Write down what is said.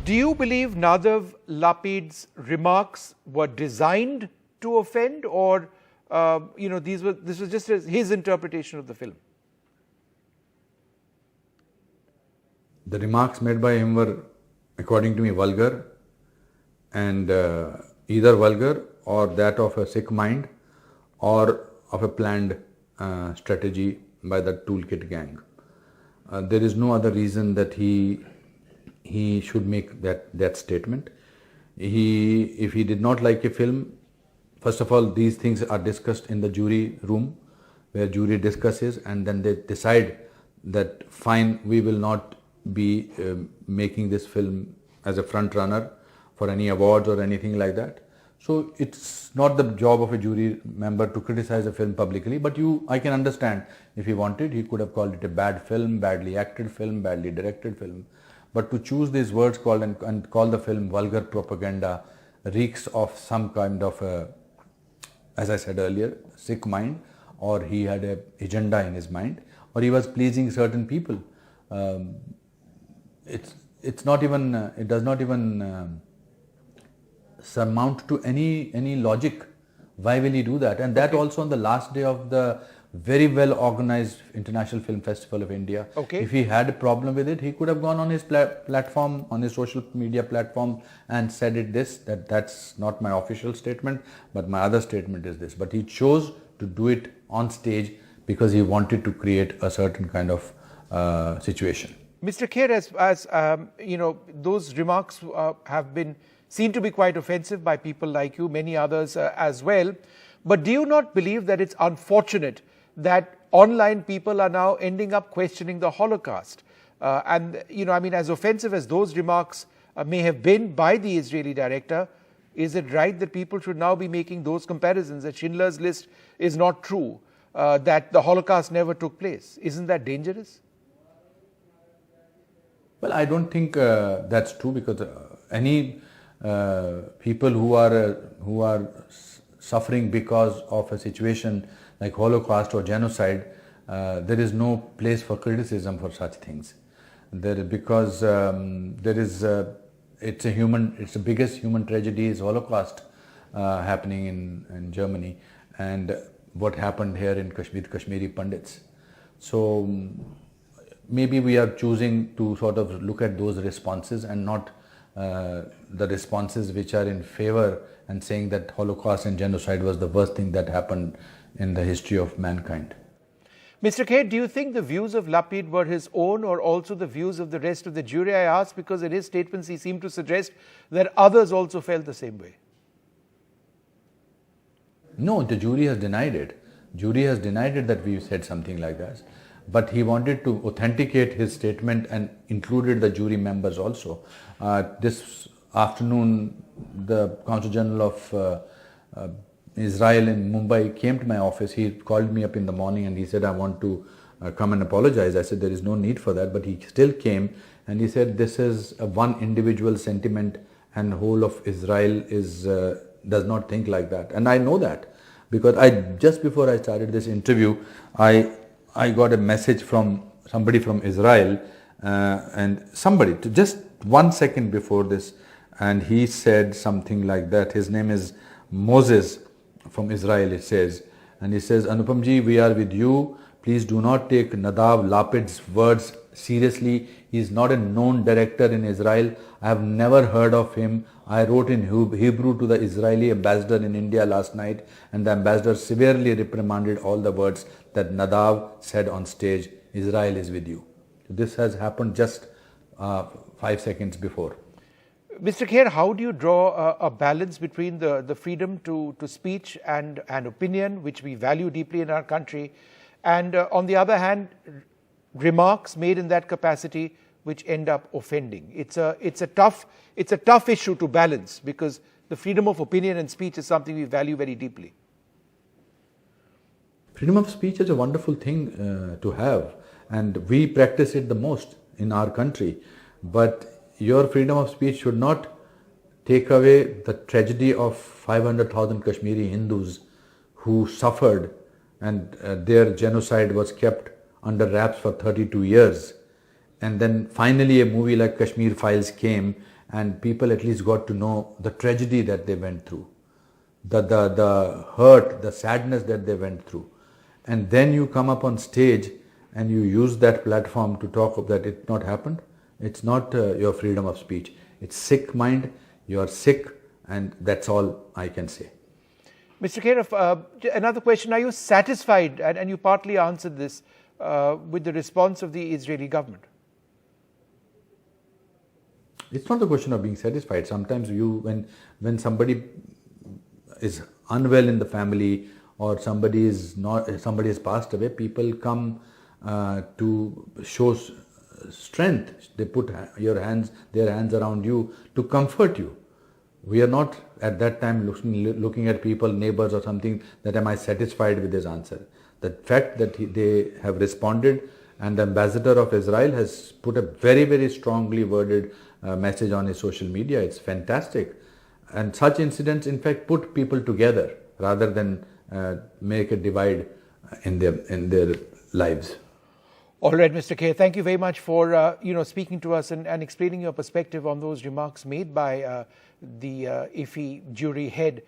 Do you believe Nadav Lapid's remarks were designed to offend, or this was just his interpretation of the film? The remarks made by him were, according to me, vulgar, and either vulgar or that of a sick mind or of a planned strategy by the Toolkit gang. There is no other reason that he should make that statement. If he did not like a film, first of all, these things are discussed in the jury room, where jury discusses, and then they decide that fine, we will not be making this film as a front runner for any awards or anything like that. So it's not the job of a jury member to criticize a film publicly, but I can understand if he wanted, he could have called it a bad film, badly acted film, badly directed film. But to choose these words and call the film vulgar propaganda reeks of some kind of a, as I said earlier, sick mind, or he had an agenda in his mind, or he was pleasing certain people. It's not even, it does not even surmount to any logic. Why will he do that? And that also on the last day of the very well organized International Film Festival of India. Okay. If he had a problem with it, he could have gone on his platform, on his social media platform, and said that's not my official statement, but my other statement is this. But he chose to do it on stage because he wanted to create a certain kind of situation. Mr. Kher, as those remarks have been seen to be quite offensive by people like you, many others as well. But do you not believe that it's unfortunate that online people are now ending up questioning the Holocaust? As offensive as those remarks may have been by the Israeli director, is it right that people should now be making those comparisons, that Schindler's List is not true, that the Holocaust never took place? Isn't that dangerous? Well, I don't think that's true, because any people who are suffering because of a situation like Holocaust or genocide, there is no place for criticism for such things. It's the biggest human tragedy is Holocaust happening in Germany, and what happened here in Kashmir, Kashmiri Pandits. So maybe we are choosing to sort of look at those responses and not the responses which are in favor and saying that Holocaust and genocide was the worst thing that happened in the history of mankind. Mr. Kher, do you think the views of Lapid were his own or also the views of the rest of the jury? I ask because in his statements he seemed to suggest that others also felt the same way. No, the jury has denied it. Jury has denied it that we said something like that. But he wanted to authenticate his statement and included the jury members also. This afternoon, the Consul General of Israel in Mumbai came to my office. He called me up in the morning and he said, I want to come and apologize. I said, there is no need for that. But he still came and he said, this is a one individual sentiment and whole of Israel does not think like that. And I know that because just before I started this interview, I got a message from somebody from Israel just 1 second before this, and he said something like that. His name is Moses from Israel, it says, and he says, Anupam ji, we are with you. Please do not take Nadav Lapid's words seriously. He is not a known director in Israel. I have never heard of him. I wrote in Hebrew to the Israeli ambassador in India last night, and the ambassador severely reprimanded all the words that Nadav said on stage. Israel is with you. This has happened just 5 seconds before. Mr. Kher, how do you draw a balance between the freedom to speech and opinion, which we value deeply in our country, and on the other hand, remarks made in that capacity which end up offending? It's a tough issue to balance, because the freedom of opinion and speech is something we value very deeply. Freedom of speech is a wonderful thing to have, and we practice it the most in our country. But your freedom of speech should not take away the tragedy of 500,000 Kashmiri Hindus who suffered, and their genocide was kept under wraps for 32 years. And then finally a movie like Kashmir Files came, and people at least got to know the tragedy that they went through, the hurt, the sadness that they went through. And then you come up on stage and you use that platform to talk of that it not happened. It's not your freedom of speech. It's sick mind, you are sick, and that's all I can say. Mr. Kher, another question. Are you satisfied, and you partly answered this, with the response of the Israeli government? It's not the question of being satisfied. Sometimes when somebody is unwell in the family, or somebody has passed away, people come to show strength. They put their hands around you to comfort you. We are not at that time looking at people, neighbors or something, that am I satisfied with his answer. The fact that they have responded, and the ambassador of Israel has put a very, very strongly worded message on his social media. It's fantastic. And such incidents, in fact, put people together rather than make a divide in their lives. All right, Mr. Kher, thank you very much for speaking to us and explaining your perspective on those remarks made by the IFFI jury head.